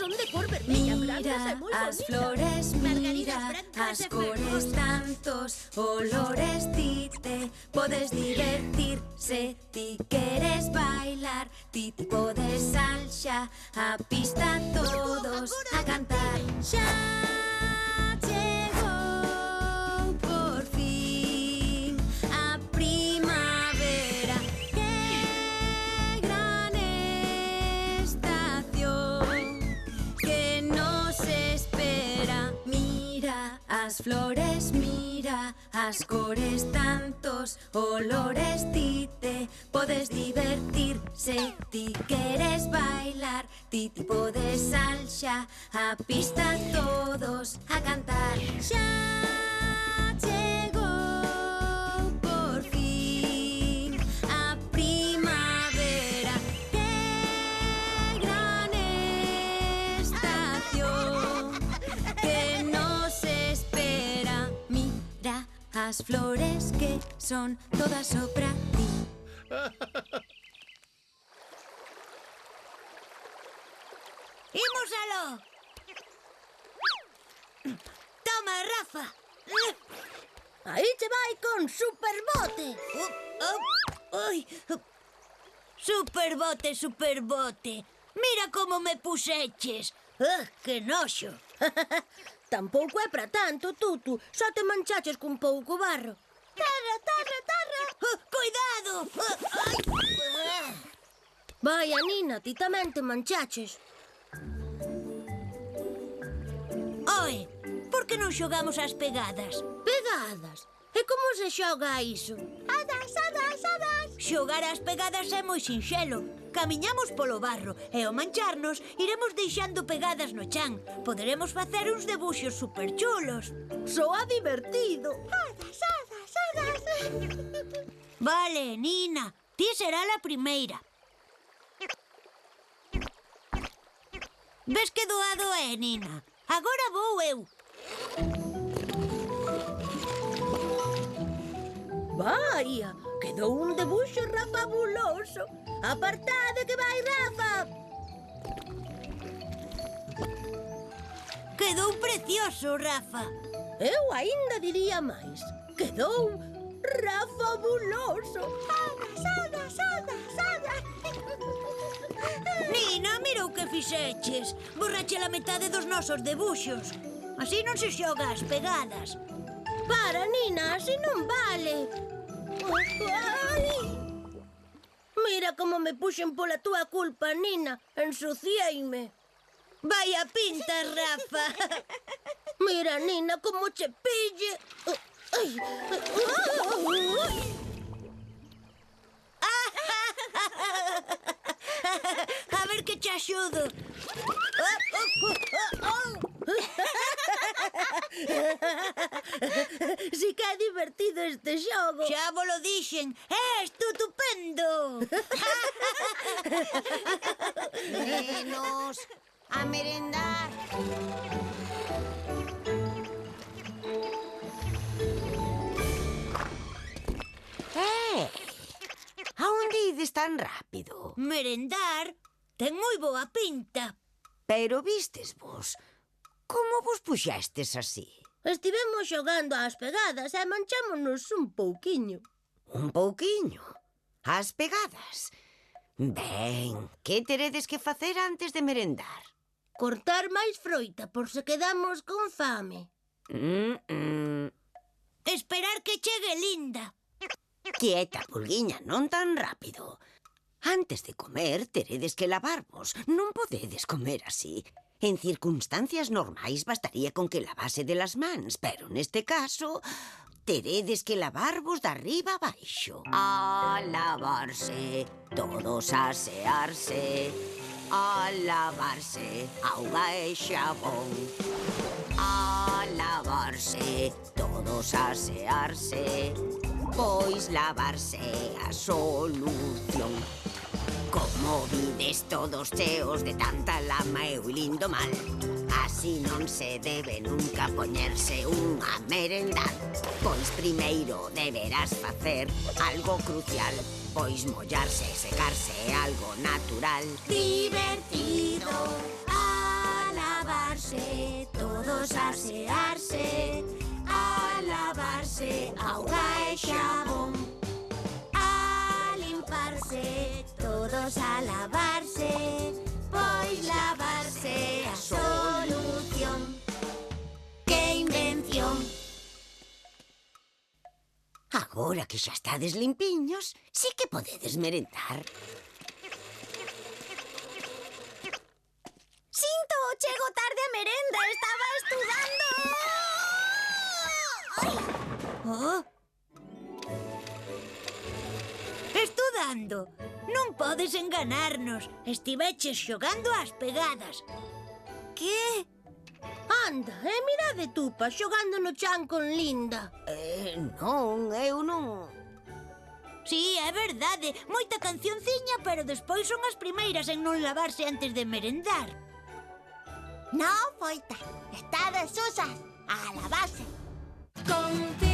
Son de cor vermella, grandes e moi As bonitas. flores, Margaridas mira, brancas as e cores verdosas. tantos olores ti te podes divertir. Se ti queres bailar, ti podes salxa a pista todos a cantar. Xa chegou por fin a primavera. Que gran estación que nos espera. Mira as flores, mira as cores tantos olores ti te podes divertir. Se ti queres bailar, ti podes salxa a pista todos a cantar. Xa chegou por fin a primavera. Que gran estación que nos espera. Mira as flores que son todas só pra ti. ¡Imos aló! Toma, Rafa. Aí te vai con superbote. Ai. Superbote, superbote. Mira como me puseches. Que noxo. Tampouco é para tanto, Tutu. Só te manchaches cun pouco barro. Terra, terra, terra. Cuidado. Vai, Nina, ti tamén te manchaches. Oe, por que non xogamos ás pegadas? Pegadas? E como se xoga iso? Adas, adas, adas. Xogar ás pegadas é moi sinxelo. Camiñamos polo barro e ao mancharnos iremos deixando pegadas no chan. Poderemos facer uns debuxos superchulos. Soa divertido. Adas, adas, adas. Vale, Nina, ti será a primeira. Ves que doado é, Nina? Agora vou eu. Vaya, quedou un debuxo rafabuloso. Apartade que vai, Rafa. Quedou precioso, Rafa. Eu aínda diría máis. Quedou rafabuloso. Adas, adas, adas, adas. Nina, mira o que fixeches. Borrache a metade dos nosos debuxos. Así non se xoga as pegadas. Para, Nina, así non vale. Ai. Mira como me puxen pola túa culpa, Nina. Ensucieime. Vaya pinta, Rafa. Mira, Nina, como che pille. Ai. A ver que che axudo. Si que é divertido este xogo. Xa vos lo dixen. É estupendo. Nenos, a merendar. A onde ides tan rápido? Merendar ten moi boa pinta. Pero vistes vos, como vos puxestes así? Estivemos xogando ás pegadas e manchámonos un pouquiño. Un pouquiño? As pegadas? Ben, que teredes que facer antes de merendar? Cortar máis froita por se quedamos con fame. Esperar que chegue Linda. Quieta, pulguiña, non tan rápido. Antes de comer, teredes que lavarvos. Non podedes comer así. En circunstancias normais bastaría con que lavase de las mans, pero neste caso teredes que lavarvos de arriba a baixo. A lavarse, todos a asearse. A lavarse, auga e xabón. A lavarse, todos a asearse. Pois lavarse a solución. Como vides todos cheos de tanta lama e o lindo mal. Así non se debe nunca poñerse un a merendar. Pois primeiro deberás facer algo crucial. Pois mollarse e secarse é algo natural. Divertido, lavarse, todos a asearse, a lavarse, auga e xabón. A limparse, todos a lavarse, pois lavarse a solución. Que invención! Agora que xa estades limpiños, sí que podedes merendar. Sinto, chego tarde a merenda, estaba estudando. Oh. Estudando. Non podes enganarnos. Estiveches xogando ás pegadas. Que? Anda, mirade Tupa xogando no chan con Linda. Non, eu non... Sí, é verdade. Moita cancionciña, pero despois son as primeiras en non lavarse antes de merendar. No, foita. Estades susas a lavarse. Conte